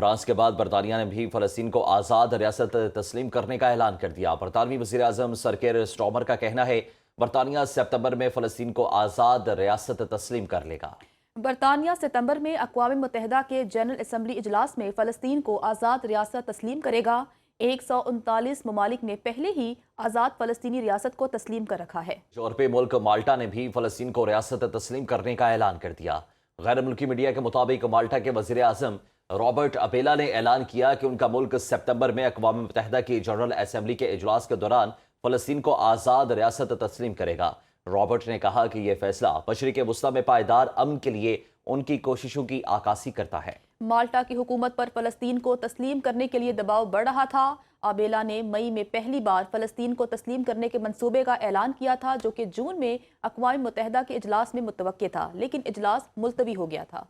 France کے بعد برطانیہ نے بھی فلسطین کو آزاد ریاست تسلیم کرنے کا اعلان کر دیا۔ برطانوی وزیر اعظم سر کیئر سٹارمر کا کہنا ہے برطانیہ ستمبر میں فلسطین کو آزاد ریاست تسلیم کر لے گا۔ برطانیہ ستمبر میں اقوام متحدہ کے جنرل اسمبلی اجلاس میں فلسطین کو آزاد ریاست تسلیم کرے گا۔ 139 ممالک نے پہلے ہی آزاد فلسطینی ریاست کو تسلیم کر رکھا ہے۔ یورپی ملک مالٹا نے بھی فلسطین کو ریاست تسلیم کرنے کا اعلان کر دیا۔ غیر ملکی میڈیا کے مطابق مالٹا کے وزیر اعظم رابرٹ اپیلا نے اعلان کیا کہ ان کا ملک ستمبر میں اقوام متحدہ کی جنرل اسمبلی کے اجلاس کے دوران فلسطین کو آزاد ریاست تسلیم کرے گا۔ رابرٹ نے کہا کہ یہ فیصلہ مشرق وسطی میں پائیدار امن کے لیے ان کی کوششوں کی عکاسی کرتا ہے۔ مالٹا کی حکومت پر فلسطین کو تسلیم کرنے کے لیے دباؤ بڑھ رہا تھا۔ ابیلا نے مئی میں پہلی بار فلسطین کو تسلیم کرنے کے منصوبے کا اعلان کیا تھا، جو کہ جون میں اقوام متحدہ کے اجلاس میں متوقع تھا، لیکن اجلاس ملتوی ہو گیا تھا۔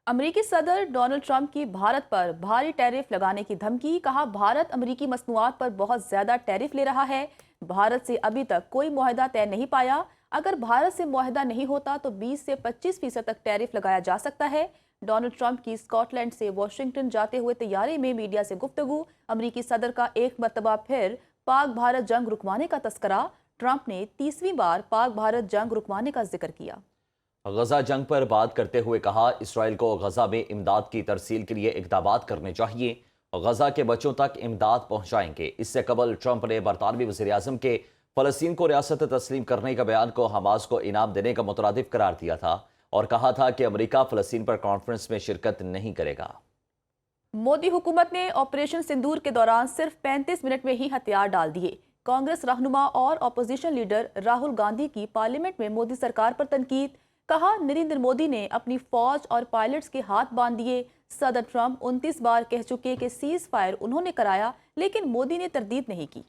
امریکی صدر ڈونلڈ ٹرمپ کی بھارت پر بھاری ٹیرف لگانے کی دھمکی۔ کہا بھارت امریکی مصنوعات پر بہت زیادہ ٹیرف لے رہا ہے۔ بھارت سے ابھی تک کوئی معاہدہ طے نہیں پایا۔ اگر بھارت سے معاہدہ نہیں ہوتا تو 20 سے 25% تک ٹیرف لگایا جا سکتا ہے۔ ڈونلڈ ٹرمپ کی اسکاٹ لینڈ سے واشنگٹن جاتے ہوئے طیارے میں میڈیا سے گفتگو۔ امریکی صدر کا ایک مرتبہ پھر پاک بھارت جنگ رکوانے کا تذکرہ۔ ٹرمپ نے 30ویں بار پاک بھارت جنگ رکوانے کا ذکر کیا۔ غزہ جنگ پر بات کرتے ہوئے کہا اسرائیل کو غزہ میں امداد کی ترسیل کے لیے اقدامات کرنے چاہیے۔ غزہ کے بچوں تک امداد پہنچائیں گے۔ اس سے قبل ٹرمپ نے برطانوی وزیر اعظم کے فلسطین کو ریاست تسلیم کرنے کا بیان کو حماس کو انعام دینے کا مترادف قرار دیا تھا اور کہا تھا کہ امریکہ فلسطین پر کانفرنس میں شرکت نہیں کرے گا۔ مودی حکومت نے آپریشن سندور کے دوران صرف 35 منٹ میں ہی ہتھیار ڈال دیے۔ کانگریس رہنما اور اپوزیشن لیڈر راہل گاندھی کی پارلیمنٹ میں مودی سرکار پر تنقید۔ کہا نریندر مودی نے اپنی فوج اور پائلٹس کے ہاتھ باندھ دیے۔ صدر ٹرمپ 29 بار کہہ چکے کہ سیز فائر انہوں نے کرایا، لیکن مودی نے تردید نہیں کی۔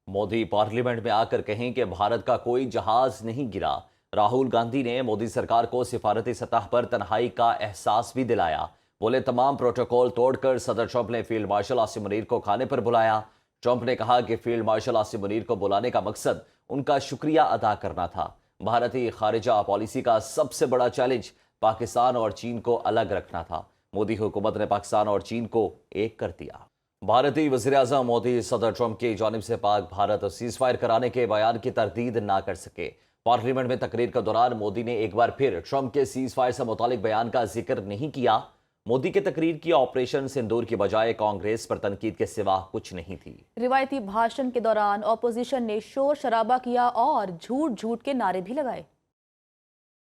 مودی پارلیمنٹ میں آ کر کہیں کہ بھارت کا کوئی جہاز نہیں گرا۔ راہل گاندھی نے مودی سرکار کو سفارتی سطح پر تنہائی کا احساس بھی دلایا۔ بولے تمام پروٹوکول توڑ کر صدر ٹرمپ نے فیلڈ مارشل عاصم منیر کو کھانے پر بلایا۔ ٹرمپ نے کہا کہ فیلڈ مارشل عاصم منیر کو بلانے کا مقصد ان کا شکریہ ادا کرنا تھا۔ بھارتی خارجہ پالیسی کا سب سے بڑا چیلنج پاکستان اور چین کو الگ رکھنا تھا۔ مودی حکومت نے پاکستان اور چین کو ایک کر دیا۔ بھارتی وزیر اعظم مودی صدر ٹرمپ کی جانب سے پاک بھارت سیز فائر کرانے کے بیان کی تردید نہ کر سکے۔ پارلیمنٹ میں تقریر کے دوران مودی نے ایک بار پھر ٹرمپ کے سیز فائر سے متعلق بیان کا ذکر نہیں کیا۔ مودی کی تقریر کی آپریشن سندور کی بجائے کانگریس پر تنقید کے سوا کچھ نہیں تھی۔ روایتی بھاشن کے دوران اپوزیشن نے شور شرابہ کیا اور جھوٹ جھوٹ کے نعرے بھی لگائے۔